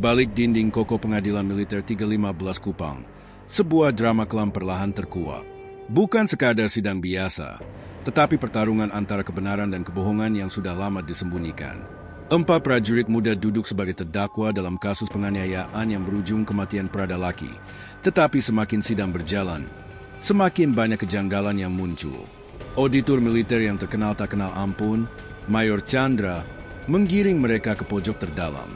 balik dinding kokoh Pengadilan Militer 315 Kupang, sebuah drama kelam perlahan terkuak. Bukan sekadar sidang biasa, tetapi pertarungan antara kebenaran dan kebohongan yang sudah lama disembunyikan. 4 prajurit muda duduk sebagai terdakwa dalam kasus penganiayaan yang berujung kematian Prada Laki. Tetapi semakin sidang berjalan, semakin banyak kejanggalan yang muncul. Auditor militer yang terkenal tak kenal ampun, Mayor Chandra, menggiring mereka ke pojok terdalam.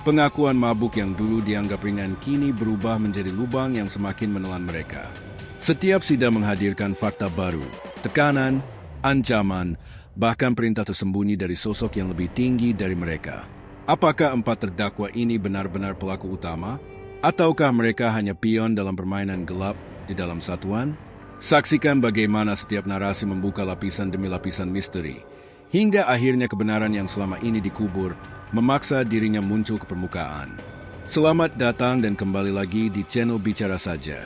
Pengakuan mabuk yang dulu dianggap ringan kini berubah menjadi lubang yang semakin menelan mereka. Setiap sidang menghadirkan fakta baru, tekanan, ancaman, bahkan perintah tersembunyi dari sosok yang lebih tinggi dari mereka. Apakah 4 terdakwa ini benar-benar pelaku utama? Ataukah mereka hanya pion dalam permainan gelap di dalam satuan? Saksikan bagaimana setiap narasi membuka lapisan demi lapisan misteri, hingga akhirnya kebenaran yang selama ini dikubur memaksa dirinya muncul ke permukaan. Selamat datang dan kembali lagi di channel Bicara Saja.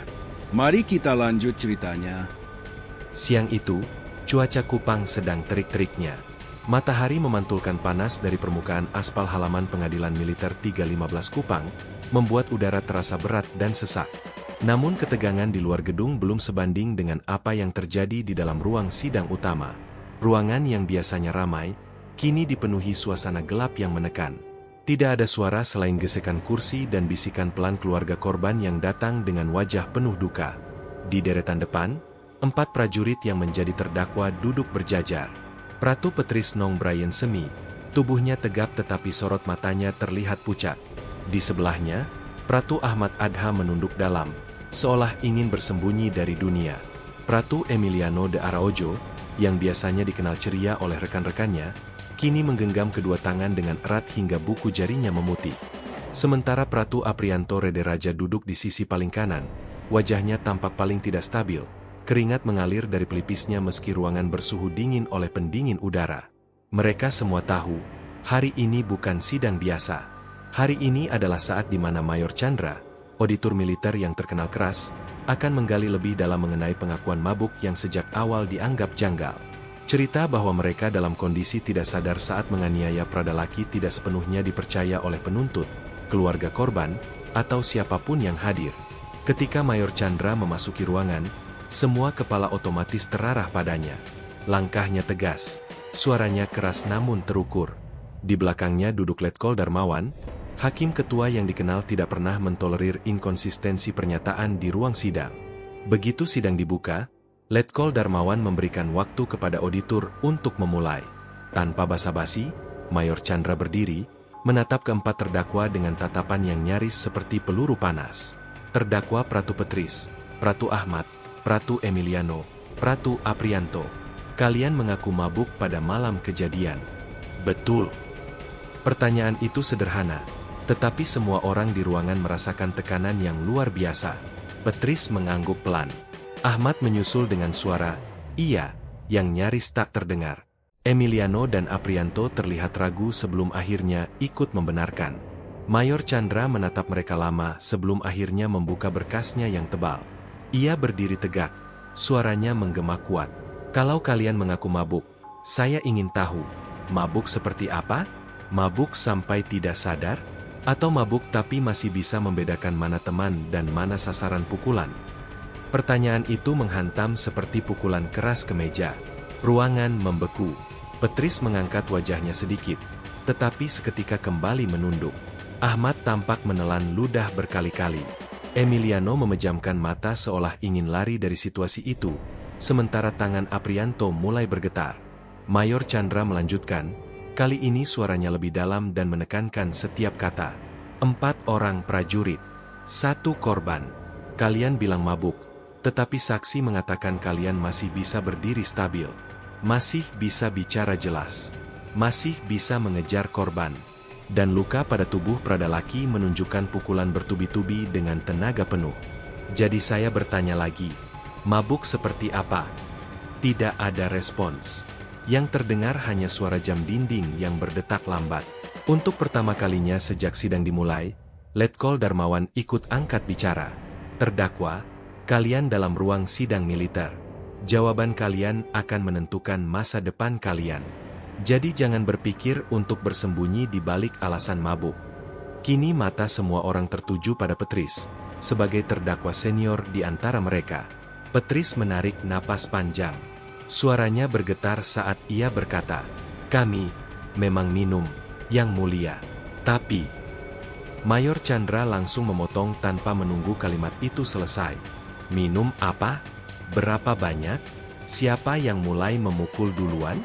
Mari kita lanjut ceritanya. Siang itu, cuaca Kupang sedang terik-teriknya. Matahari memantulkan panas dari permukaan aspal halaman Pengadilan Militer 315 Kupang, membuat udara terasa berat dan sesak. Namun ketegangan di luar gedung belum sebanding dengan apa yang terjadi di dalam ruang sidang utama. Ruangan yang biasanya ramai, kini dipenuhi suasana gelap yang menekan. Tidak ada suara selain gesekan kursi dan bisikan pelan keluarga korban yang datang dengan wajah penuh duka. Di deretan depan, 4 prajurit yang menjadi terdakwa duduk berjajar. Pratu Petris Nong Brian Semi, tubuhnya tegap tetapi sorot matanya terlihat pucat. Di sebelahnya, Pratu Ahmad Adha menunduk dalam, seolah ingin bersembunyi dari dunia. Pratu Emiliano de Araojo, yang biasanya dikenal ceria oleh rekan-rekannya, kini menggenggam kedua tangan dengan erat hingga buku jarinya memutih. Sementara Pratu Aprianto Rede Raja duduk di sisi paling kanan, wajahnya tampak paling tidak stabil. Keringat mengalir dari pelipisnya meski ruangan bersuhu dingin oleh pendingin udara. Mereka semua tahu, hari ini bukan sidang biasa. Hari ini adalah saat di mana Mayor Chandra, auditor militer yang terkenal keras, akan menggali lebih dalam mengenai pengakuan mabuk yang sejak awal dianggap janggal. Cerita bahwa mereka dalam kondisi tidak sadar saat menganiaya Prada Laki tidak sepenuhnya dipercaya oleh penuntut, keluarga korban, atau siapapun yang hadir. Ketika Mayor Chandra memasuki ruangan, semua kepala otomatis terarah padanya. Langkahnya tegas, suaranya keras namun terukur. Di belakangnya duduk Letkol Darmawan, hakim ketua yang dikenal tidak pernah mentolerir inkonsistensi pernyataan di ruang sidang. Begitu sidang dibuka, Letkol Darmawan memberikan waktu kepada auditor untuk memulai. Tanpa basa-basi, Mayor Chandra berdiri, menatap keempat terdakwa dengan tatapan yang nyaris seperti peluru panas. Terdakwa Pratu Petris, Pratu Ahmad, Pratu Emiliano, Pratu Aprianto, kalian mengaku mabuk pada malam kejadian. Betul. Pertanyaan itu sederhana, tetapi semua orang di ruangan merasakan tekanan yang luar biasa. Petris mengangguk pelan. Ahmad menyusul dengan suara, iya, yang nyaris tak terdengar. Emiliano dan Aprianto terlihat ragu sebelum akhirnya ikut membenarkan. Mayor Chandra menatap mereka lama sebelum akhirnya membuka berkasnya yang tebal. Ia berdiri tegak, suaranya menggema kuat. Kalau kalian mengaku mabuk, saya ingin tahu, mabuk seperti apa? Mabuk sampai tidak sadar? Atau mabuk tapi masih bisa membedakan mana teman dan mana sasaran pukulan? Pertanyaan itu menghantam seperti pukulan keras ke meja. Ruangan membeku. Petris mengangkat wajahnya sedikit, tetapi seketika kembali menunduk. Ahmad tampak menelan ludah berkali-kali. Emiliano memejamkan mata seolah ingin lari dari situasi itu, sementara tangan Aprianto mulai bergetar. Mayor Chandra melanjutkan, kali ini suaranya lebih dalam dan menekankan setiap kata. 4 orang prajurit, 1 korban. Kalian bilang mabuk, tetapi saksi mengatakan kalian masih bisa berdiri stabil. Masih bisa bicara jelas. Masih bisa mengejar korban. Dan luka pada tubuh Prada Laki menunjukkan pukulan bertubi-tubi dengan tenaga penuh. Jadi saya bertanya lagi, mabuk seperti apa? Tidak ada respons. Yang terdengar hanya suara jam dinding yang berdetak lambat. Untuk pertama kalinya sejak sidang dimulai, Letkol Darmawan ikut angkat bicara. Terdakwa, kalian dalam ruang sidang militer. Jawaban kalian akan menentukan masa depan kalian. Jadi jangan berpikir untuk bersembunyi di balik alasan mabuk. Kini mata semua orang tertuju pada Petris, sebagai terdakwa senior di antara mereka. Petris menarik napas panjang. Suaranya bergetar saat ia berkata, "Kami memang minum, Yang Mulia. Tapi..." Mayor Chandra langsung memotong tanpa menunggu kalimat itu selesai. "Minum apa? Berapa banyak? Siapa yang mulai memukul duluan?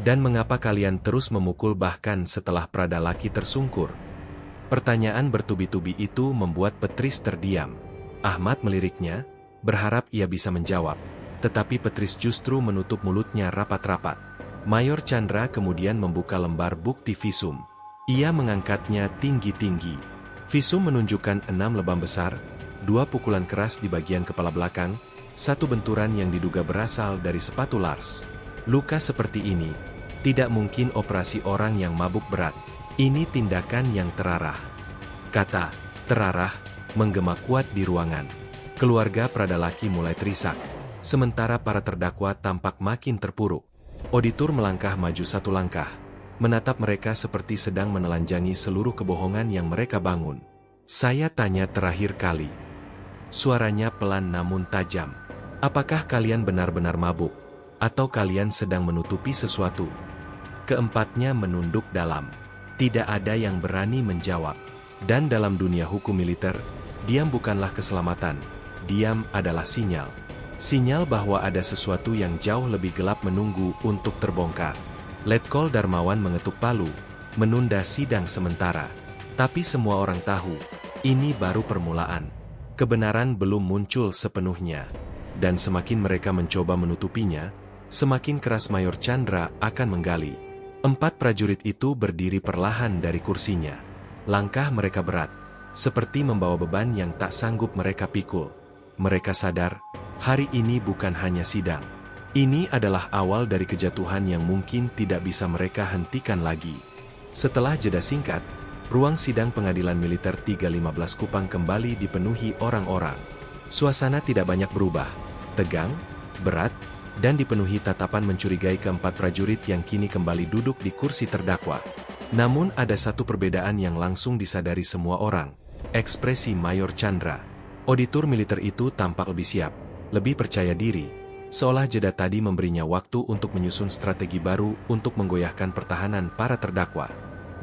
Dan mengapa kalian terus memukul bahkan setelah Pradalaki tersungkur?" Pertanyaan bertubi-tubi itu membuat Petris terdiam. Ahmad meliriknya, berharap ia bisa menjawab. Tetapi Petris justru menutup mulutnya rapat-rapat. Mayor Chandra kemudian membuka lembar bukti visum. Ia mengangkatnya tinggi-tinggi. Visum menunjukkan 6 lebam besar, 2 pukulan keras di bagian kepala belakang, 1 benturan yang diduga berasal dari sepatu Lars. Luka seperti ini tidak mungkin operasi orang yang mabuk berat. Ini tindakan yang terarah. Kata "terarah" menggema kuat di ruangan. Keluarga Pradalaki mulai terisak, sementara para terdakwa tampak makin terpuruk. Auditor melangkah maju 1 langkah, menatap mereka seperti sedang menelanjangi seluruh kebohongan yang mereka bangun. "Saya tanya terakhir kali." Suaranya pelan namun tajam. "Apakah kalian benar-benar mabuk? Atau kalian sedang menutupi sesuatu?" Keempatnya menunduk dalam. Tidak ada yang berani menjawab. Dan dalam dunia hukum militer, diam bukanlah keselamatan. Diam adalah sinyal. Sinyal bahwa ada sesuatu yang jauh lebih gelap menunggu untuk terbongkar. Letkol Darmawan mengetuk palu, menunda sidang sementara. Tapi semua orang tahu, ini baru permulaan. Kebenaran belum muncul sepenuhnya. Dan semakin mereka mencoba menutupinya, semakin keras Mayor Chandra akan menggali. 4 prajurit itu berdiri perlahan dari kursinya. Langkah mereka berat, seperti membawa beban yang tak sanggup mereka pikul. Mereka sadar, hari ini bukan hanya sidang. Ini adalah awal dari kejatuhan yang mungkin tidak bisa mereka hentikan lagi. Setelah jeda singkat, ruang sidang Pengadilan Militer 315 Kupang kembali dipenuhi orang-orang. Suasana tidak banyak berubah, tegang, berat, dan dipenuhi tatapan mencurigai keempat prajurit yang kini kembali duduk di kursi terdakwa. Namun ada satu perbedaan yang langsung disadari semua orang. Ekspresi Mayor Chandra. Auditor militer itu tampak lebih siap, lebih percaya diri, seolah jeda tadi memberinya waktu untuk menyusun strategi baru untuk menggoyahkan pertahanan para terdakwa.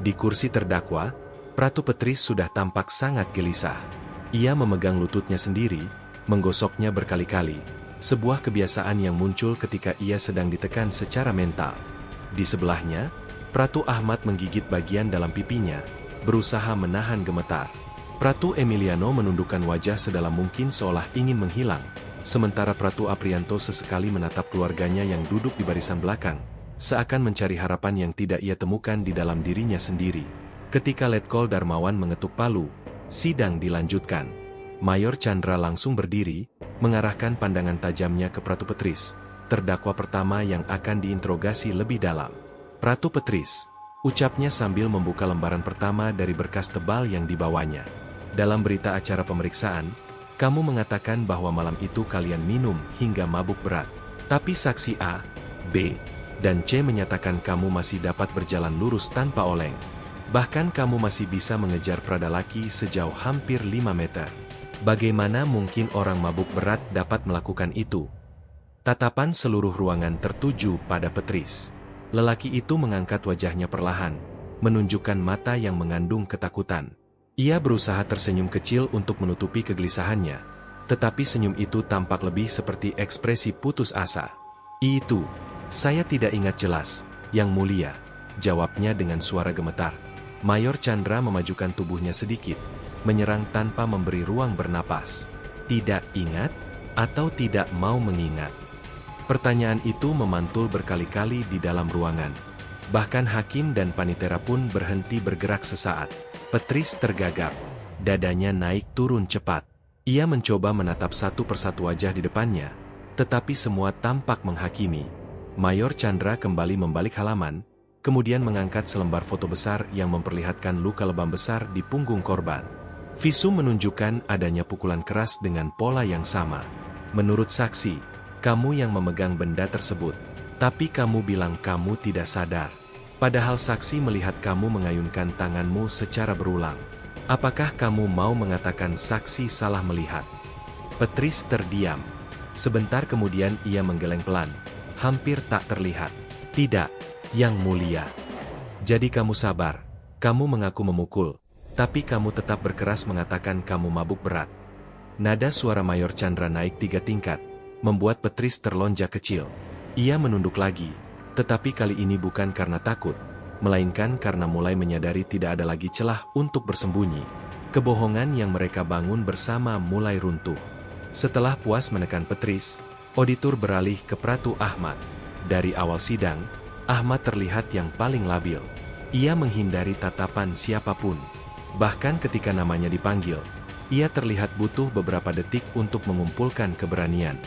Di kursi terdakwa, Pratu Petris sudah tampak sangat gelisah. Ia memegang lututnya sendiri, menggosoknya berkali-kali. Sebuah kebiasaan yang muncul ketika ia sedang ditekan secara mental. Di sebelahnya, Pratu Ahmad menggigit bagian dalam pipinya, berusaha menahan gemetar. Pratu Emiliano menundukkan wajah sedalam mungkin seolah ingin menghilang, sementara Pratu Aprianto sesekali menatap keluarganya yang duduk di barisan belakang, seakan mencari harapan yang tidak ia temukan di dalam dirinya sendiri. Ketika Letkol Darmawan mengetuk palu, sidang dilanjutkan. Mayor Chandra langsung berdiri, mengarahkan pandangan tajamnya ke Pratu Petris, terdakwa pertama yang akan diinterogasi lebih dalam. "Pratu Petris," ucapnya sambil membuka lembaran pertama dari berkas tebal yang dibawanya. "Dalam berita acara pemeriksaan, kamu mengatakan bahwa malam itu kalian minum hingga mabuk berat. Tapi saksi A, B, dan C menyatakan kamu masih dapat berjalan lurus tanpa oleng. Bahkan kamu masih bisa mengejar Pradalaki sejauh hampir 5 meter. Bagaimana mungkin orang mabuk berat dapat melakukan itu?" Tatapan seluruh ruangan tertuju pada Petris. Lelaki itu mengangkat wajahnya perlahan, menunjukkan mata yang mengandung ketakutan. Ia berusaha tersenyum kecil untuk menutupi kegelisahannya, tetapi senyum itu tampak lebih seperti ekspresi putus asa. "Itu, saya tidak ingat jelas, Yang Mulia," jawabnya dengan suara gemetar. Mayor Chandra memajukan tubuhnya sedikit, menyerang tanpa memberi ruang bernapas. "Tidak ingat? Atau tidak mau mengingat?" Pertanyaan itu memantul berkali-kali di dalam ruangan. Bahkan hakim dan panitera pun berhenti bergerak sesaat. Petris tergagap. Dadanya naik turun cepat. Ia mencoba menatap satu persatu wajah di depannya, tetapi semua tampak menghakimi. Mayor Chandra kembali membalik halaman, kemudian mengangkat selembar foto besar yang memperlihatkan luka lebam besar di punggung korban. Visum menunjukkan adanya pukulan keras dengan pola yang sama. "Menurut saksi, kamu yang memegang benda tersebut, tapi kamu bilang kamu tidak sadar. Padahal saksi melihat kamu mengayunkan tanganmu secara berulang. Apakah kamu mau mengatakan saksi salah melihat? Petris terdiam. Sebentar kemudian ia menggeleng pelan. Hampir tak terlihat. Tidak, Yang Mulia. Jadi kamu sabar. Kamu mengaku memukul. Tapi kamu tetap berkeras mengatakan kamu mabuk berat. Nada suara Mayor Chandra naik 3 tingkat, membuat Petris terlonjak kecil. Ia menunduk lagi, tetapi kali ini bukan karena takut, melainkan karena mulai menyadari tidak ada lagi celah untuk bersembunyi. Kebohongan yang mereka bangun bersama mulai runtuh. Setelah puas menekan Petris, auditor beralih ke Pratu Ahmad. Dari awal sidang, Ahmad terlihat yang paling labil. Ia menghindari tatapan siapapun. Bahkan ketika namanya dipanggil, ia terlihat butuh beberapa detik untuk mengumpulkan keberanian.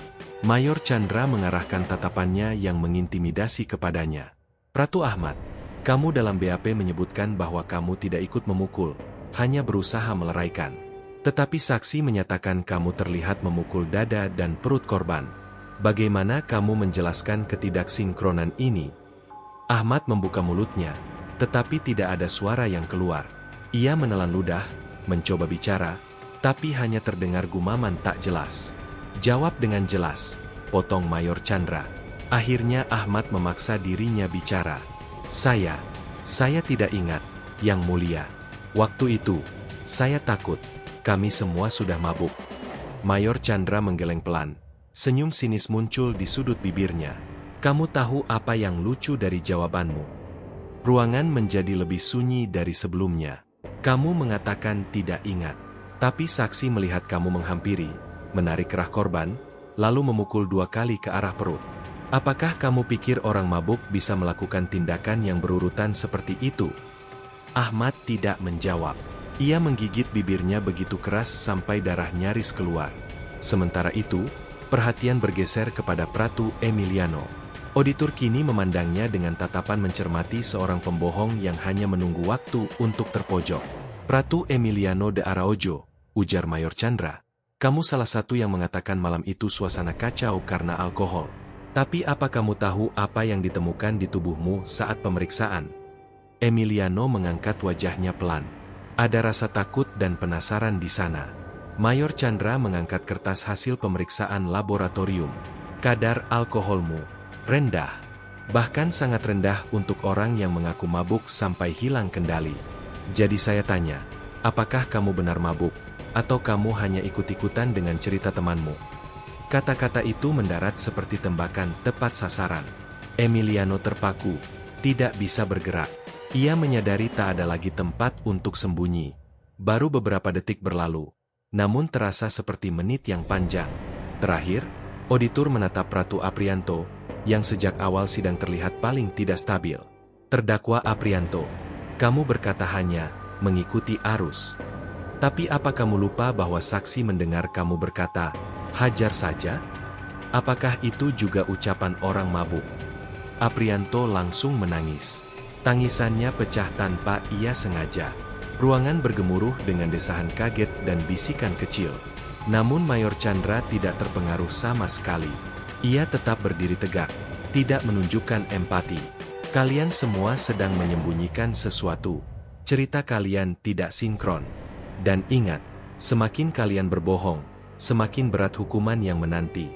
Mayor Chandra mengarahkan tatapannya yang mengintimidasi kepadanya. Pratu Ahmad, kamu dalam BAP menyebutkan bahwa kamu tidak ikut memukul, hanya berusaha meleraikan. Tetapi saksi menyatakan kamu terlihat memukul dada dan perut korban. Bagaimana kamu menjelaskan ketidaksinkronan ini? Ahmad membuka mulutnya, tetapi tidak ada suara yang keluar. Ia menelan ludah, mencoba bicara, tapi hanya terdengar gumaman tak jelas. Jawab dengan jelas, potong Mayor Chandra. Akhirnya Ahmad memaksa dirinya bicara. Saya tidak ingat, Yang Mulia. Waktu itu, saya takut. Kami semua sudah mabuk. Mayor Chandra menggeleng pelan. Senyum sinis muncul di sudut bibirnya. Kamu tahu apa yang lucu dari jawabanmu? Ruangan menjadi lebih sunyi dari sebelumnya. Kamu mengatakan tidak ingat. Tapi saksi melihat kamu menghampiri, menarik kerah korban, lalu memukul 2 kali ke arah perut. Apakah kamu pikir orang mabuk bisa melakukan tindakan yang berurutan seperti itu? Ahmad tidak menjawab. Ia menggigit bibirnya begitu keras sampai darah nyaris keluar. Sementara itu, perhatian bergeser kepada Pratu Emiliano. Auditor kini memandangnya dengan tatapan mencermati seorang pembohong yang hanya menunggu waktu untuk terpojok. Pratu Emiliano de Araujo, ujar Mayor Chandra. Kamu salah satu yang mengatakan malam itu suasana kacau karena alkohol. Tapi apa kamu tahu apa yang ditemukan di tubuhmu saat pemeriksaan? Emiliano mengangkat wajahnya pelan. Ada rasa takut dan penasaran di sana. Mayor Chandra mengangkat kertas hasil pemeriksaan laboratorium. Kadar alkoholmu rendah. Bahkan sangat rendah untuk orang yang mengaku mabuk sampai hilang kendali. Jadi saya tanya, apakah kamu benar mabuk? Atau kamu hanya ikut-ikutan dengan cerita temanmu? Kata-kata itu mendarat seperti tembakan tepat sasaran. Emiliano terpaku, tidak bisa bergerak. Ia menyadari tak ada lagi tempat untuk sembunyi. Baru beberapa detik berlalu, namun terasa seperti menit yang panjang. Terakhir, auditor menatap Pratu Aprianto, yang sejak awal sidang terlihat paling tidak stabil. Terdakwa Aprianto, kamu berkata hanya mengikuti arus. Tapi apa kamu lupa bahwa saksi mendengar kamu berkata, hajar saja? Apakah itu juga ucapan orang mabuk? Aprianto langsung menangis. Tangisannya pecah tanpa ia sengaja. Ruangan bergemuruh dengan desahan kaget dan bisikan kecil. Namun Mayor Chandra tidak terpengaruh sama sekali. Ia tetap berdiri tegak, tidak menunjukkan empati. Kalian semua sedang menyembunyikan sesuatu. Cerita kalian tidak sinkron. Dan ingat, semakin kalian berbohong, semakin berat hukuman yang menanti.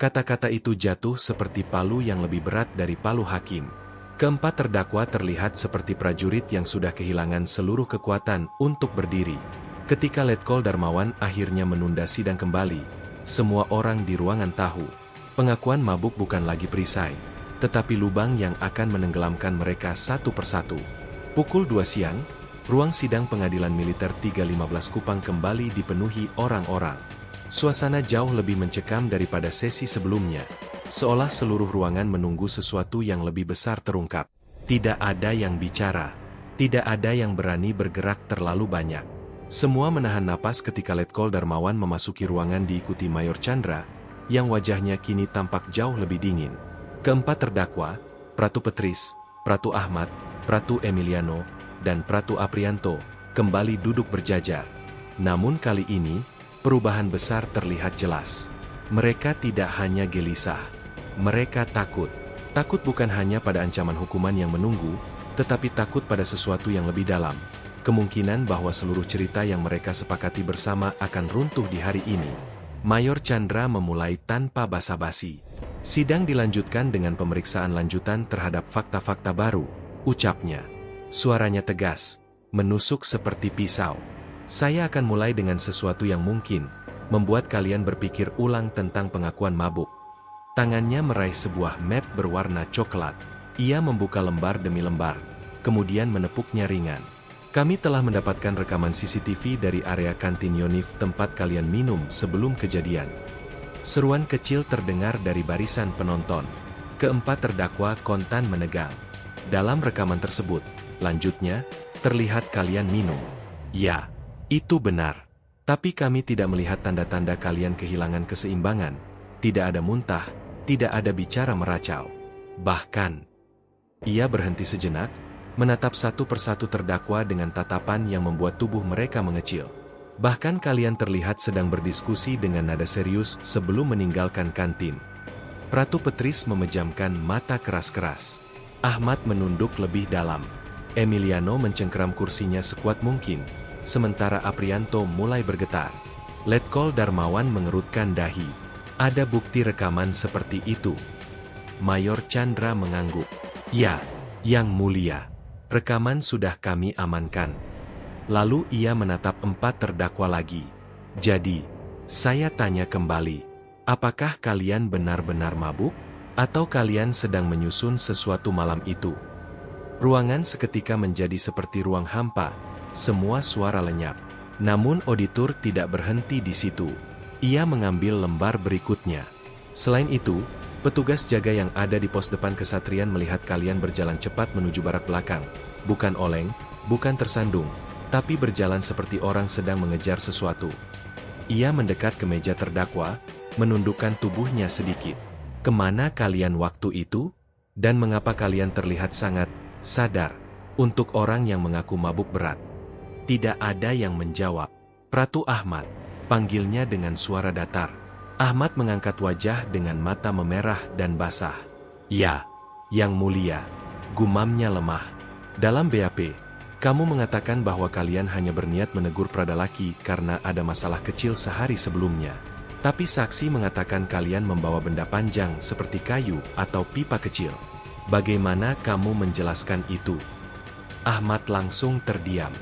Kata-kata itu jatuh seperti palu yang lebih berat dari palu hakim. Keempat terdakwa terlihat seperti prajurit yang sudah kehilangan seluruh kekuatan untuk berdiri. Ketika Letkol Darmawan akhirnya menunda sidang kembali, semua orang di ruangan tahu, pengakuan mabuk bukan lagi perisai, tetapi lubang yang akan menenggelamkan mereka satu persatu. Pukul 2 siang, ruang sidang pengadilan militer 315 Kupang kembali dipenuhi orang-orang. Suasana jauh lebih mencekam daripada sesi sebelumnya. Seolah seluruh ruangan menunggu sesuatu yang lebih besar terungkap. Tidak ada yang bicara. Tidak ada yang berani bergerak terlalu banyak. Semua menahan napas ketika Letkol Darmawan memasuki ruangan diikuti Mayor Chandra, yang wajahnya kini tampak jauh lebih dingin. Keempat terdakwa, Pratu Petris, Pratu Ahmad, Pratu Emiliano, dan Pratu Aprianto, kembali duduk berjajar. Namun kali ini, perubahan besar terlihat jelas. Mereka tidak hanya gelisah. Mereka takut. Takut bukan hanya pada ancaman hukuman yang menunggu, tetapi takut pada sesuatu yang lebih dalam. kemungkinan bahwa seluruh cerita yang mereka sepakati bersama akan runtuh di hari ini. Mayor Chandra memulai tanpa basa-basi. Sidang dilanjutkan dengan pemeriksaan lanjutan terhadap fakta-fakta baru, ucapnya. Suaranya tegas, menusuk seperti pisau. Saya akan mulai dengan sesuatu yang mungkin membuat kalian berpikir ulang tentang pengakuan mabuk. Tangannya meraih sebuah map berwarna coklat. Ia membuka lembar demi lembar, kemudian menepuknya ringan. Kami telah mendapatkan rekaman CCTV dari area kantin Yonif tempat kalian minum sebelum kejadian. Seruan kecil terdengar dari barisan penonton. Keempat terdakwa kontan menegang. Dalam rekaman tersebut, lanjutnya, terlihat kalian minum. Ya, itu benar. Tapi kami tidak melihat tanda-tanda kalian kehilangan keseimbangan. Tidak ada muntah, tidak ada bicara meracau. Bahkan, ia berhenti sejenak, menatap satu persatu terdakwa dengan tatapan yang membuat tubuh mereka mengecil. Bahkan kalian terlihat sedang berdiskusi dengan nada serius sebelum meninggalkan kantin. Ratu Petris memejamkan mata keras-keras. Ahmad menunduk lebih dalam. Emiliano mencengkeram kursinya sekuat mungkin, sementara Aprianto mulai bergetar. Letkol Darmawan mengerutkan dahi. Ada bukti rekaman seperti itu. Mayor Chandra mengangguk. Ya, Yang Mulia. Rekaman sudah kami amankan. Lalu ia menatap empat terdakwa lagi. Jadi, saya tanya kembali. Apakah kalian benar-benar mabuk? Atau kalian sedang menyusun sesuatu malam itu? Ruangan seketika menjadi seperti ruang hampa. Semua suara lenyap. Namun auditor tidak berhenti di situ. Ia mengambil lembar berikutnya. Selain itu, petugas jaga yang ada di pos depan kesatrian melihat kalian berjalan cepat menuju barak belakang. Bukan oleng, bukan tersandung, tapi berjalan seperti orang sedang mengejar sesuatu. Ia mendekat ke meja terdakwa, menundukkan tubuhnya sedikit. Kemana kalian waktu itu? Dan mengapa kalian terlihat sangat sadar untuk orang yang mengaku mabuk berat? Tidak ada yang menjawab. Ratu Ahmad, panggilnya dengan suara datar. Ahmad mengangkat wajah dengan mata memerah dan basah. Ya, Yang Mulia, gumamnya lemah. Dalam BAP, kamu mengatakan bahwa kalian hanya berniat menegur Pradalaki karena ada masalah kecil sehari sebelumnya. Tapi saksi mengatakan kalian membawa benda panjang seperti kayu atau pipa kecil. Bagaimana kamu menjelaskan itu? Ahmad langsung terdiam.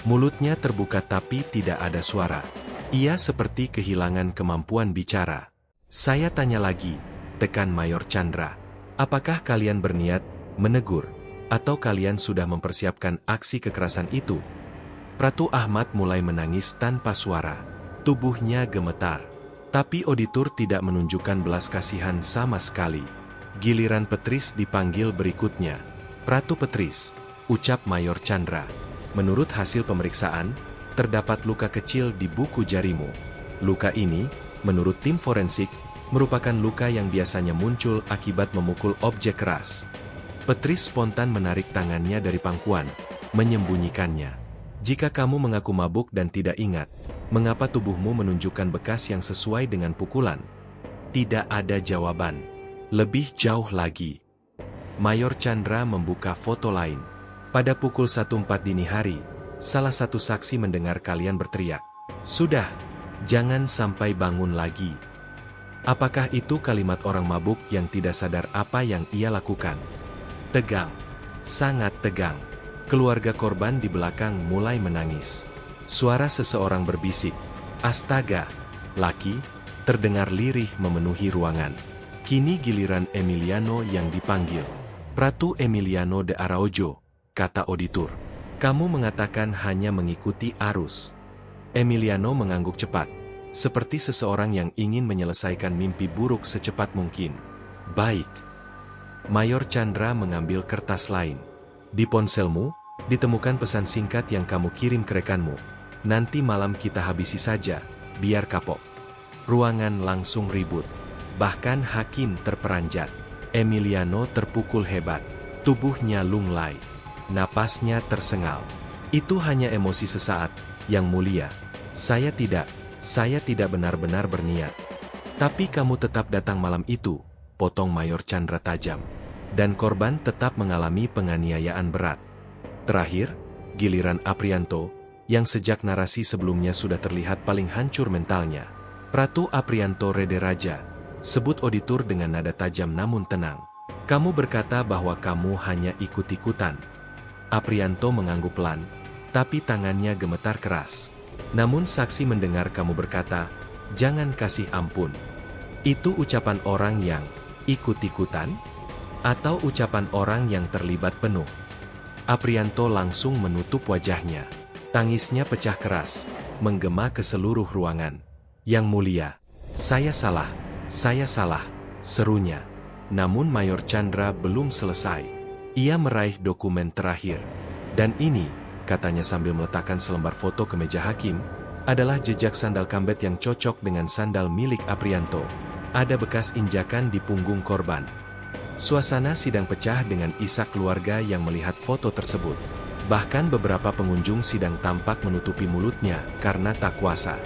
Mulutnya terbuka tapi tidak ada suara. Ia seperti kehilangan kemampuan bicara. Saya tanya lagi, tekan Mayor Chandra. Apakah kalian berniat menegur? Atau kalian sudah mempersiapkan aksi kekerasan itu? Ratu Ahmad mulai menangis tanpa suara. Tubuhnya gemetar. Tapi auditor tidak menunjukkan belas kasihan sama sekali. Giliran Petris dipanggil berikutnya. Ratu Petris, ucap Mayor Chandra. Menurut hasil pemeriksaan, terdapat luka kecil di buku jarimu. Luka ini, menurut tim forensik, merupakan luka yang biasanya muncul akibat memukul objek keras. Petris spontan menarik tangannya dari pangkuan, menyembunyikannya. Jika kamu mengaku mabuk dan tidak ingat, mengapa tubuhmu menunjukkan bekas yang sesuai dengan pukulan? Tidak ada jawaban. Lebih jauh lagi. Mayor Chandra membuka foto lain. Pada pukul 1.04 dini hari, salah satu saksi mendengar kalian berteriak, "Sudah, jangan sampai bangun lagi." Apakah itu kalimat orang mabuk yang tidak sadar apa yang ia lakukan? Tegang. Sangat tegang. Keluarga korban di belakang mulai menangis. Suara seseorang berbisik, "Astaga, laki," terdengar lirih memenuhi ruangan. Kini giliran Emiliano yang dipanggil. "Ratu Emiliano de Araujo," kata auditor. "Kamu mengatakan hanya mengikuti arus." Emiliano mengangguk cepat, seperti seseorang yang ingin menyelesaikan mimpi buruk secepat mungkin. "Baik." Mayor Chandra mengambil kertas lain. "Di ponselmu, ditemukan pesan singkat yang kamu kirim ke rekanmu. Nanti malam kita habisi saja, biar kapok." Ruangan langsung ribut. Bahkan hakim terperanjat. Emiliano terpukul hebat. Tubuhnya lunglai. Napasnya tersengal. "Itu hanya emosi sesaat, Yang Mulia. Saya tidak benar-benar berniat." "Tapi kamu tetap datang malam itu," potong Mayor Chandra tajam. "Dan korban tetap mengalami penganiayaan berat. Terakhir, giliran Aprianto, yang sejak narasi sebelumnya sudah terlihat paling hancur mentalnya. Ratu Aprianto Rede Raja, sebut auditor dengan nada tajam namun tenang. Kamu berkata bahwa kamu hanya ikut-ikutan. Aprianto mengangguk pelan, tapi tangannya gemetar keras. Namun saksi mendengar kamu berkata, jangan kasih ampun. Itu ucapan orang yang ikut-ikutan? Atau ucapan orang yang terlibat penuh? Aprianto langsung menutup wajahnya. Tangisnya pecah keras, menggema ke seluruh ruangan. Yang mulia, saya salah, serunya. Namun Mayor Chandra belum selesai. Ia meraih dokumen terakhir. Dan ini, katanya sambil meletakkan selembar foto ke meja hakim, adalah jejak sandal kambet yang cocok dengan sandal milik Aprianto. Ada bekas injakan di punggung korban. Suasana sidang pecah dengan isak keluarga yang melihat foto tersebut. Bahkan beberapa pengunjung sidang tampak menutupi mulutnya karena tak kuasa.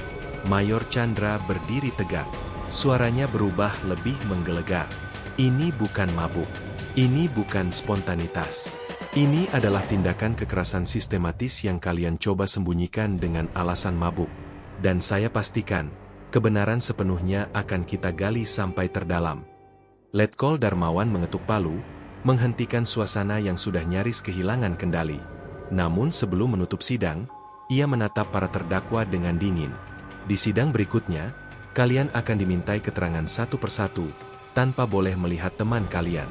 Mayor Chandra berdiri tegak. Suaranya berubah lebih menggelegar. Ini bukan mabuk. Ini bukan spontanitas. Ini adalah tindakan kekerasan sistematis yang kalian coba sembunyikan dengan alasan mabuk. Dan saya pastikan, kebenaran sepenuhnya akan kita gali sampai terdalam. Letkol Darmawan mengetuk palu, menghentikan suasana yang sudah nyaris kehilangan kendali. Namun sebelum menutup sidang, ia menatap para terdakwa dengan dingin. Di sidang berikutnya, kalian akan dimintai keterangan satu persatu, tanpa boleh melihat teman kalian.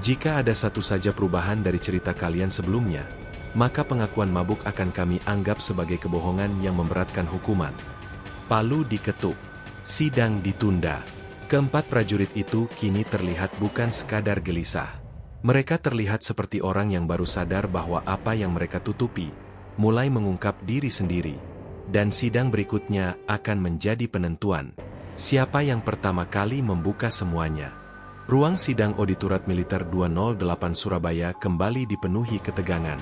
Jika ada satu saja perubahan dari cerita kalian sebelumnya, maka pengakuan mabuk akan kami anggap sebagai kebohongan yang memberatkan hukuman. Palu diketuk. Sidang ditunda. Keempat prajurit itu kini terlihat bukan sekadar gelisah. Mereka terlihat seperti orang yang baru sadar bahwa apa yang mereka tutupi, mulai mengungkap diri sendiri. Dan sidang berikutnya akan menjadi penentuan. Siapa yang pertama kali membuka semuanya? Ruang sidang Auditorat Militer 208 Surabaya kembali dipenuhi ketegangan.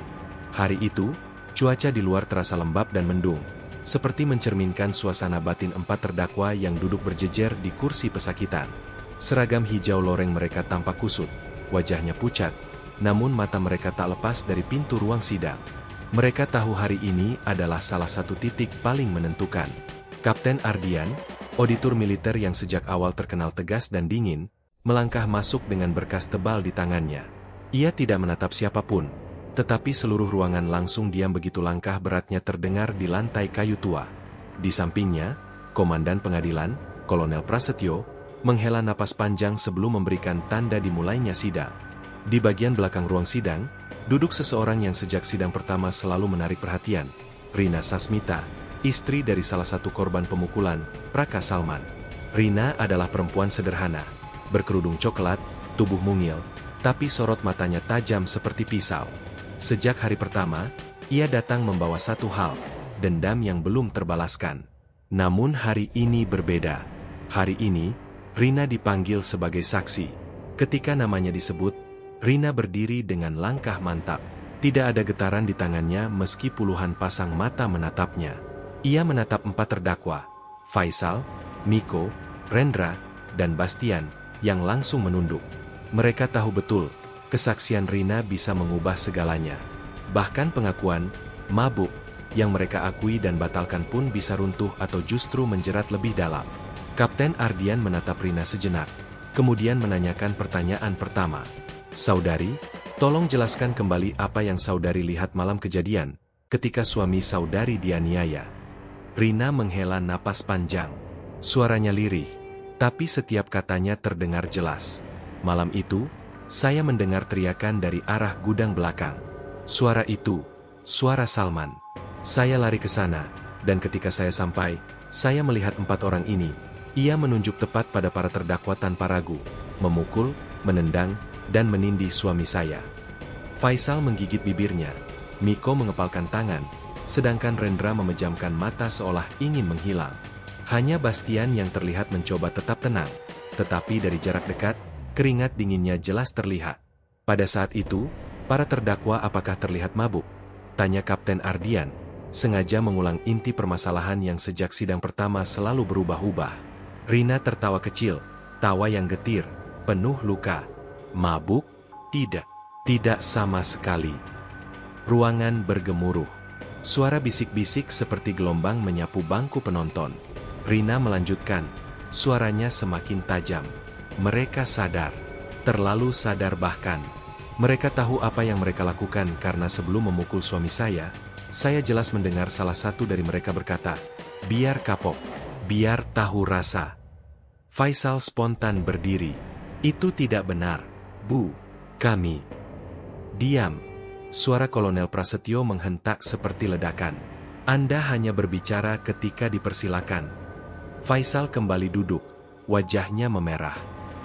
Hari itu, cuaca di luar terasa lembab dan mendung, seperti mencerminkan suasana batin empat terdakwa yang duduk berjejer di kursi pesakitan. Seragam hijau loreng mereka tampak kusut, wajahnya pucat, namun mata mereka tak lepas dari pintu ruang sidang. Mereka tahu hari ini adalah salah satu titik paling menentukan. Kapten Ardian, auditor militer yang sejak awal terkenal tegas dan dingin, melangkah masuk dengan berkas tebal di tangannya. Ia tidak menatap siapapun, tetapi seluruh ruangan langsung diam begitu langkah beratnya terdengar di lantai kayu tua. Di sampingnya, Komandan Pengadilan, Kolonel Prasetyo, menghela napas panjang sebelum memberikan tanda dimulainya sidang. Di bagian belakang ruang sidang, duduk seseorang yang sejak sidang pertama selalu menarik perhatian, Rina Sasmita, istri dari salah satu korban pemukulan, Praka Salman. Rina adalah perempuan sederhana, berkerudung coklat, tubuh mungil, tapi sorot matanya tajam seperti pisau. Sejak hari pertama, ia datang membawa satu hal, dendam yang belum terbalaskan. Namun hari ini berbeda. Hari ini, Rina dipanggil sebagai saksi. Ketika namanya disebut, Rina berdiri dengan langkah mantap. Tidak ada getaran di tangannya meski puluhan pasang mata menatapnya. Ia menatap empat terdakwa, Faisal, Miko, Rendra, dan Bastian, yang langsung menunduk. Mereka tahu betul, kesaksian Rina bisa mengubah segalanya. Bahkan pengakuan, mabuk, yang mereka akui dan batalkan pun bisa runtuh atau justru menjerat lebih dalam. Kapten Ardian menatap Rina sejenak, kemudian menanyakan pertanyaan pertama. Saudari, tolong jelaskan kembali apa yang saudari lihat malam kejadian, ketika suami saudari dianiaya. Rina menghela napas panjang. Suaranya lirih, tapi setiap katanya terdengar jelas. Malam itu, saya mendengar teriakan dari arah gudang belakang. Suara itu, suara Salman. Saya lari ke sana, dan ketika saya sampai, saya melihat empat orang ini. Ia menunjuk tepat pada para terdakwa tanpa ragu, memukul, menendang, dan menindih suami saya. Faisal menggigit bibirnya, Miko mengepalkan tangan, sedangkan Rendra memejamkan mata seolah ingin menghilang. Hanya Bastian yang terlihat mencoba tetap tenang, tetapi dari jarak dekat, keringat dinginnya jelas terlihat. Pada saat itu, para terdakwa apakah terlihat mabuk? Tanya Kapten Ardian, sengaja mengulang inti permasalahan yang sejak sidang pertama selalu berubah-ubah. Rina tertawa kecil, tawa yang getir, penuh luka. Mabuk? Tidak. Tidak sama sekali. Ruangan bergemuruh. Suara bisik-bisik seperti gelombang menyapu bangku penonton. Rina melanjutkan, suaranya semakin tajam. Mereka sadar. Terlalu sadar bahkan. Mereka tahu apa yang mereka lakukan karena sebelum memukul suami saya jelas mendengar salah satu dari mereka berkata, "Biar kapok, biar tahu rasa." Faisal spontan berdiri. "Itu tidak benar, Bu. Kami." "Diam." Suara Kolonel Prasetyo menghentak seperti ledakan. "Anda hanya berbicara ketika dipersilakan." Faisal kembali duduk, wajahnya memerah.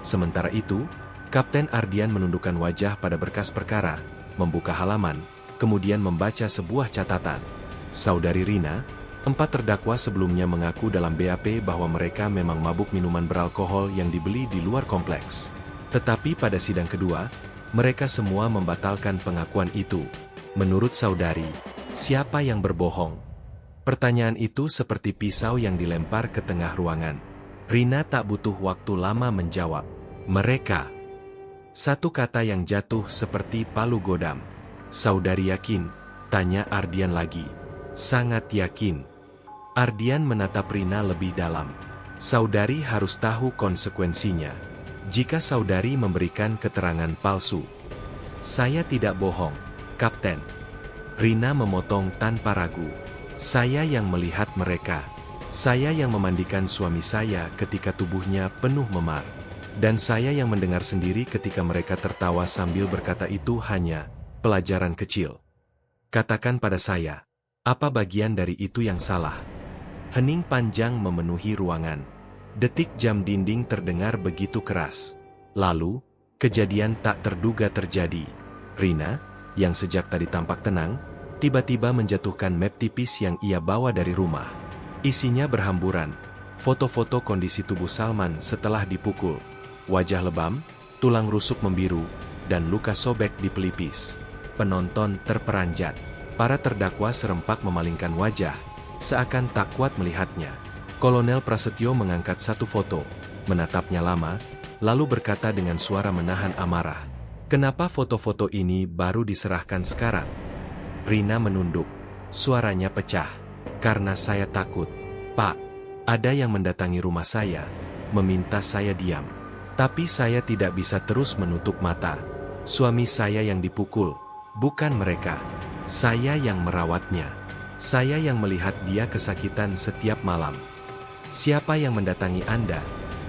Sementara itu, Kapten Ardian menundukkan wajah pada berkas perkara, membuka halaman, kemudian membaca sebuah catatan. Saudari Rina, 4 terdakwa sebelumnya mengaku dalam BAP bahwa mereka memang mabuk minuman beralkohol yang dibeli di luar kompleks. Tetapi pada sidang kedua, mereka semua membatalkan pengakuan itu. Menurut saudari, siapa yang berbohong? Pertanyaan itu seperti pisau yang dilempar ke tengah ruangan. Rina tak butuh waktu lama menjawab. Mereka. Satu kata yang jatuh seperti palu godam. Saudari yakin? Tanya Ardian lagi. Sangat yakin. Ardian menatap Rina lebih dalam. Saudari harus tahu konsekuensinya jika saudari memberikan keterangan palsu. Saya tidak bohong, Kapten. Rina memotong tanpa ragu. Saya yang melihat mereka. Saya yang memandikan suami saya ketika tubuhnya penuh memar. Dan saya yang mendengar sendiri ketika mereka tertawa sambil berkata itu hanya pelajaran kecil. Katakan pada saya, apa bagian dari itu yang salah? Hening panjang memenuhi ruangan. Detik jam dinding terdengar begitu keras. Lalu, kejadian tak terduga terjadi. Rina, yang sejak tadi tampak tenang, tiba-tiba menjatuhkan map tipis yang ia bawa dari rumah. Isinya berhamburan, foto-foto kondisi tubuh Salman setelah dipukul. Wajah lebam, tulang rusuk membiru, dan luka sobek di pelipis. Penonton terperanjat. Para terdakwa serempak memalingkan wajah, seakan tak kuat melihatnya. Kolonel Prasetyo mengangkat satu foto, menatapnya lama, lalu berkata dengan suara menahan amarah. Kenapa foto-foto ini baru diserahkan sekarang? Rina menunduk. Suaranya pecah. Karena saya takut. Pak, ada yang mendatangi rumah saya, meminta saya diam. Tapi saya tidak bisa terus menutup mata. Suami saya yang dipukul, bukan mereka. Saya yang merawatnya. Saya yang melihat dia kesakitan setiap malam. Siapa yang mendatangi Anda?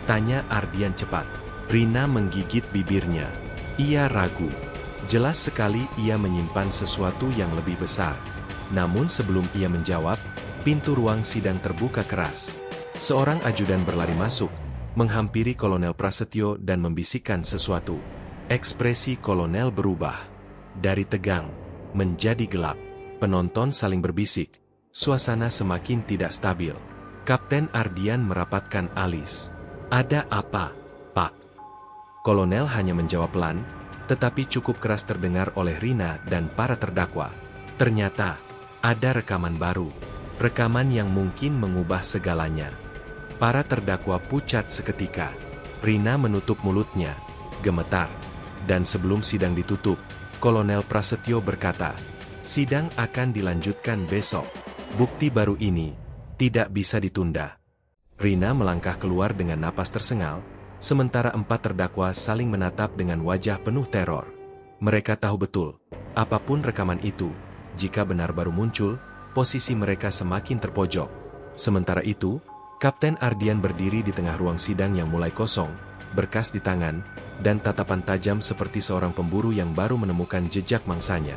Tanya Ardian cepat. Rina menggigit bibirnya. Ia ragu. Jelas sekali ia menyimpan sesuatu yang lebih besar. Namun sebelum ia menjawab, pintu ruang sidang terbuka keras. Seorang ajudan berlari masuk, menghampiri Kolonel Prasetyo dan membisikkan sesuatu. Ekspresi Kolonel berubah. Dari tegang, menjadi gelap. Penonton saling berbisik. Suasana semakin tidak stabil. Kapten Ardian merapatkan alis. Ada apa, Pak? Kolonel hanya menjawab pelan, tetapi cukup keras terdengar oleh Rina dan para terdakwa. Ternyata, ada rekaman baru. Rekaman yang mungkin mengubah segalanya. Para terdakwa pucat seketika. Rina menutup mulutnya, gemetar. Dan sebelum sidang ditutup, Kolonel Prasetyo berkata, sidang akan dilanjutkan besok. Bukti baru ini tidak bisa ditunda. Rina melangkah keluar dengan napas tersengal, sementara 4 terdakwa saling menatap dengan wajah penuh teror. Mereka tahu betul, apapun rekaman itu, jika benar baru muncul, posisi mereka semakin terpojok. Sementara itu, Kapten Ardian berdiri di tengah ruang sidang yang mulai kosong, berkas di tangan, dan tatapan tajam seperti seorang pemburu yang baru menemukan jejak mangsanya.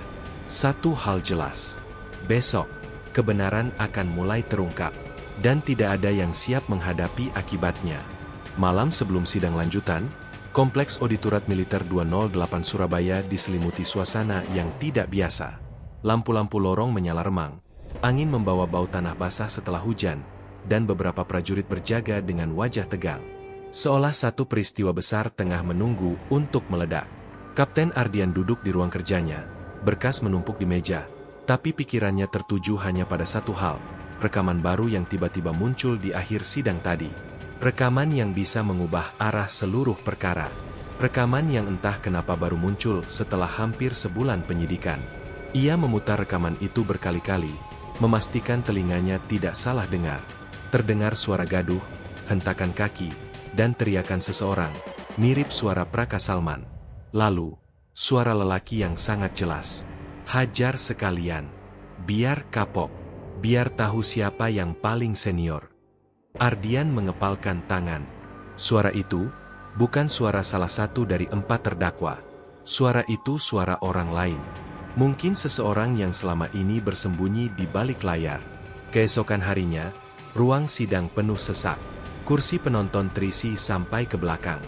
Satu hal jelas, besok, kebenaran akan mulai terungkap, dan tidak ada yang siap menghadapi akibatnya. Malam sebelum sidang lanjutan, Kompleks Auditorat Militer 208 Surabaya diselimuti suasana yang tidak biasa. Lampu-lampu lorong menyala remang, angin membawa bau tanah basah setelah hujan, dan beberapa prajurit berjaga dengan wajah tegang. Seolah satu peristiwa besar tengah menunggu untuk meledak. Kapten Ardian duduk di ruang kerjanya, berkas menumpuk di meja, tapi pikirannya tertuju hanya pada satu hal, rekaman baru yang tiba-tiba muncul di akhir sidang tadi. Rekaman yang bisa mengubah arah seluruh perkara. Rekaman yang entah kenapa baru muncul setelah hampir sebulan penyidikan. Ia memutar rekaman itu berkali-kali, memastikan telinganya tidak salah dengar. Terdengar suara gaduh, hentakan kaki, dan teriakan seseorang, mirip suara Praka Salman. Lalu, suara lelaki yang sangat jelas. Hajar sekalian. Biar kapok. Biar tahu siapa yang paling senior. Ardian mengepalkan tangan. Suara itu, bukan suara salah satu dari 4 terdakwa. Suara itu suara orang lain. Mungkin seseorang yang selama ini bersembunyi di balik layar. Keesokan harinya, ruang sidang penuh sesak. Kursi penonton terisi sampai ke belakang.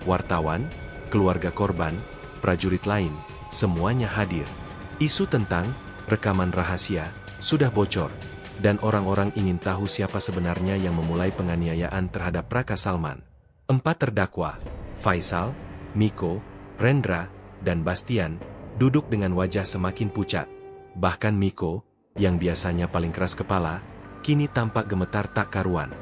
Wartawan, keluarga korban, prajurit lain, semuanya hadir. Isu tentang rekaman rahasia sudah bocor, dan orang-orang ingin tahu siapa sebenarnya yang memulai penganiayaan terhadap Praka Salman. 4 terdakwa, Faisal, Miko, Rendra, dan Bastian, duduk dengan wajah semakin pucat. Bahkan Miko, yang biasanya paling keras kepala, kini tampak gemetar tak karuan.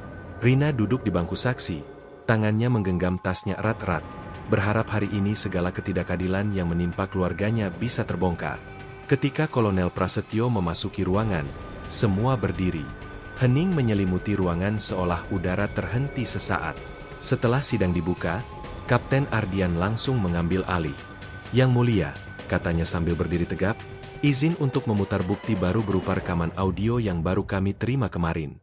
Rina duduk di bangku saksi, tangannya menggenggam tasnya erat-erat, berharap hari ini segala ketidakadilan yang menimpa keluarganya bisa terbongkar. Ketika Kolonel Prasetyo memasuki ruangan, semua berdiri. Hening menyelimuti ruangan seolah udara terhenti sesaat. Setelah sidang dibuka, Kapten Ardian langsung mengambil alih. "Yang mulia," katanya sambil berdiri tegap, "izin untuk memutar bukti baru berupa rekaman audio yang baru kami terima kemarin."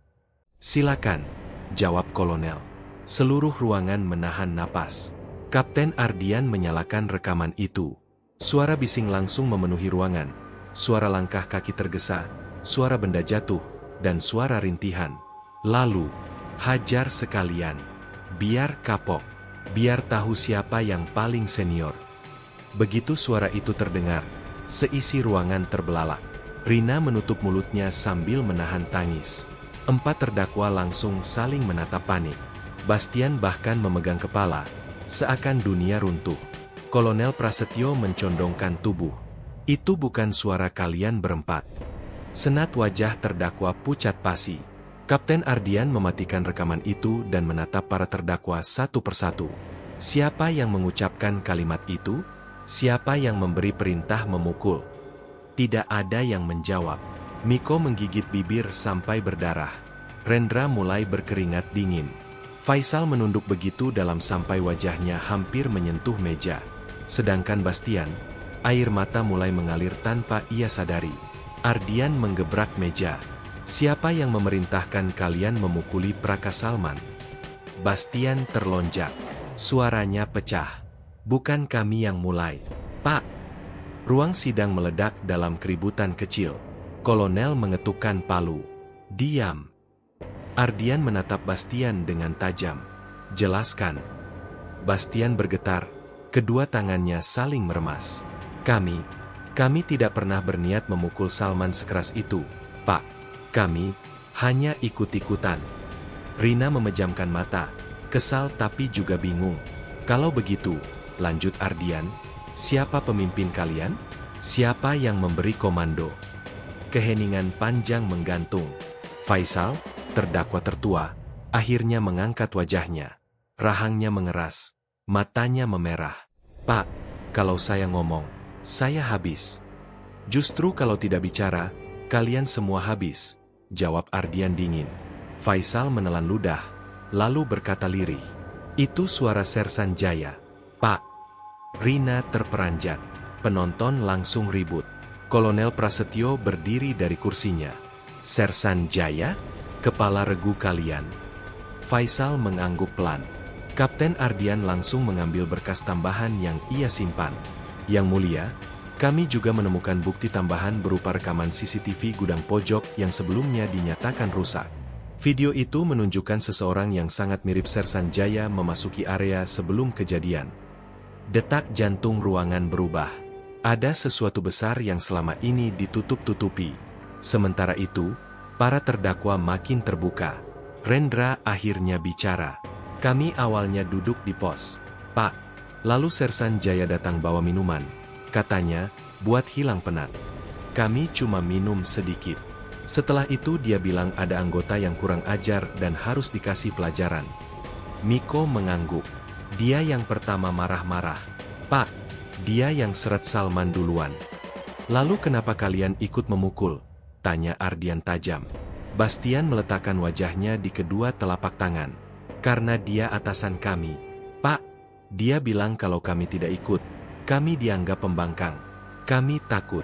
"Silakan," jawab Kolonel. Seluruh ruangan menahan napas. Kapten Ardian menyalakan rekaman itu. Suara bising langsung memenuhi ruangan. Suara langkah kaki tergesa, suara benda jatuh, dan suara rintihan. Lalu, hajar sekalian. Biar kapok. Biar tahu siapa yang paling senior. Begitu suara itu terdengar, seisi ruangan terbelalak. Rina menutup mulutnya sambil menahan tangis. 4 terdakwa langsung saling menatap panik. Bastian bahkan memegang kepala, seakan dunia runtuh. Kolonel Prasetyo mencondongkan tubuh. "Itu bukan suara kalian berempat." Senat wajah terdakwa pucat pasi. Kapten Ardian mematikan rekaman itu dan menatap para terdakwa satu persatu. Siapa yang mengucapkan kalimat itu? Siapa yang memberi perintah memukul? Tidak ada yang menjawab. Miko menggigit bibir sampai berdarah. Rendra mulai berkeringat dingin. Faisal menunduk begitu dalam sampai wajahnya hampir menyentuh meja. Sedangkan Bastian, air mata mulai mengalir tanpa ia sadari. Ardian menggebrak meja. "Siapa yang memerintahkan kalian memukuli Praka Salman?" Bastian terlonjak. Suaranya pecah. "Bukan kami yang mulai, Pak." Ruang sidang meledak dalam keributan kecil. Kolonel mengetukkan palu. "Diam." Ardian menatap Bastian dengan tajam. "Jelaskan." Bastian bergetar. Kedua tangannya saling meremas. Kami tidak pernah berniat memukul Salman sekeras itu, Pak. Kami hanya ikut-ikutan." Rina memejamkan mata, kesal tapi juga bingung. "Kalau begitu," lanjut Ardian, "siapa pemimpin kalian? Siapa yang memberi komando?" Keheningan panjang menggantung. Faisal, terdakwa tertua, akhirnya mengangkat wajahnya. Rahangnya mengeras, matanya memerah. "Pak, kalau saya ngomong, saya habis." "Justru kalau tidak bicara, kalian semua habis," jawab Ardian dingin. Faisal menelan ludah, lalu berkata lirih, "Itu suara Sersan Jaya, Pak." Rina terperanjat. Penonton langsung ribut. Kolonel Prasetyo berdiri dari kursinya. "Sersan Jaya? Kepala regu kalian." Faisal mengangguk pelan. Kapten Ardian langsung mengambil berkas tambahan yang ia simpan. "Yang mulia, kami juga menemukan bukti tambahan berupa rekaman CCTV gudang pojok yang sebelumnya dinyatakan rusak. Video itu menunjukkan seseorang yang sangat mirip Sersan Jaya memasuki area sebelum kejadian." Detak jantung ruangan berubah. Ada sesuatu besar yang selama ini ditutup-tutupi. Sementara itu, para terdakwa makin terbuka. Rendra akhirnya bicara. "Kami awalnya duduk di pos, Pak. Lalu Sersan Jaya datang bawa minuman. Katanya, buat hilang penat. Kami cuma minum sedikit. Setelah itu dia bilang ada anggota yang kurang ajar dan harus dikasih pelajaran." Miko mengangguk. "Dia yang pertama marah-marah, Pak. Dia yang seret Salman duluan." Lalu kenapa kalian ikut memukul? Tanya Ardian tajam. Bastian meletakkan wajahnya di kedua telapak tangan. Karena dia atasan kami. Pak, dia bilang kalau kami tidak ikut, kami dianggap pembangkang. Kami takut.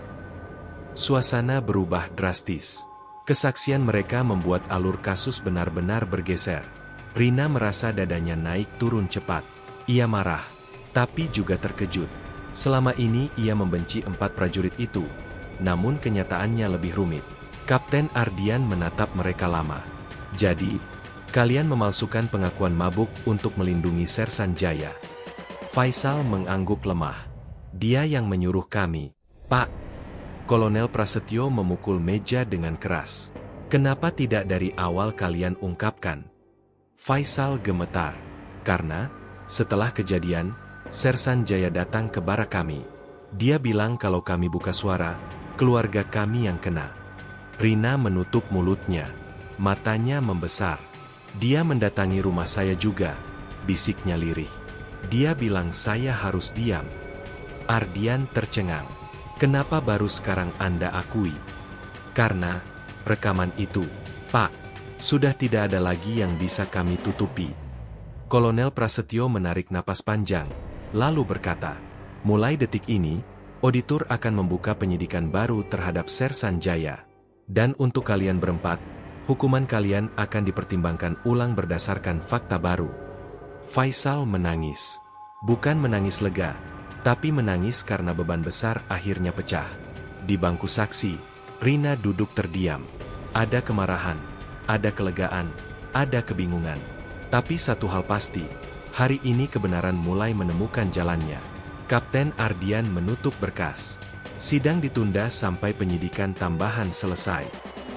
Suasana berubah drastis. Kesaksian mereka membuat alur kasus benar-benar bergeser. Rina merasa dadanya naik turun cepat. Ia marah, tapi juga terkejut. Selama ini ia membenci 4 prajurit itu, namun kenyataannya lebih rumit. Kapten Ardian menatap mereka lama. Jadi, kalian memalsukan pengakuan mabuk untuk melindungi Sersan Jaya. Faisal mengangguk lemah. Dia yang menyuruh kami, Pak. Kolonel Prasetyo memukul meja dengan keras. Kenapa tidak dari awal kalian ungkapkan? Faisal gemetar. Karena, setelah kejadian, Sersan Jaya datang ke barak kami. Dia bilang kalau kami buka suara, keluarga kami yang kena. Rina menutup mulutnya. Matanya membesar. Dia mendatangi rumah saya juga, bisiknya lirih. Dia bilang saya harus diam. Ardian tercengang. Kenapa baru sekarang Anda akui? Karena, rekaman itu, Pak, sudah tidak ada lagi yang bisa kami tutupi. Kolonel Prasetyo menarik napas panjang, lalu berkata, mulai detik ini, auditor akan membuka penyidikan baru terhadap Sersan Jaya. Dan untuk kalian berempat, hukuman kalian akan dipertimbangkan ulang berdasarkan fakta baru. Faisal menangis. Bukan menangis lega, tapi menangis karena beban besar akhirnya pecah. Di bangku saksi, Rina duduk terdiam. Ada kemarahan, ada kelegaan, ada kebingungan. Tapi satu hal pasti, hari ini kebenaran mulai menemukan jalannya. Kapten Ardian menutup berkas. Sidang ditunda sampai penyidikan tambahan selesai.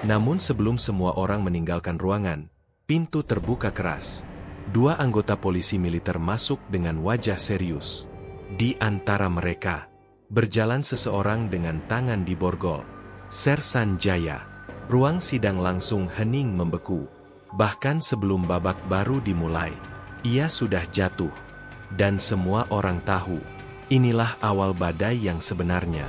Namun sebelum semua orang meninggalkan ruangan, pintu terbuka keras. 2 anggota polisi militer masuk dengan wajah serius. Di antara mereka, berjalan seseorang dengan tangan di borgol. Sersan Jaya. Ruang sidang langsung hening membeku. Bahkan sebelum babak baru dimulai, ia sudah jatuh. Dan semua orang tahu, inilah awal badai yang sebenarnya.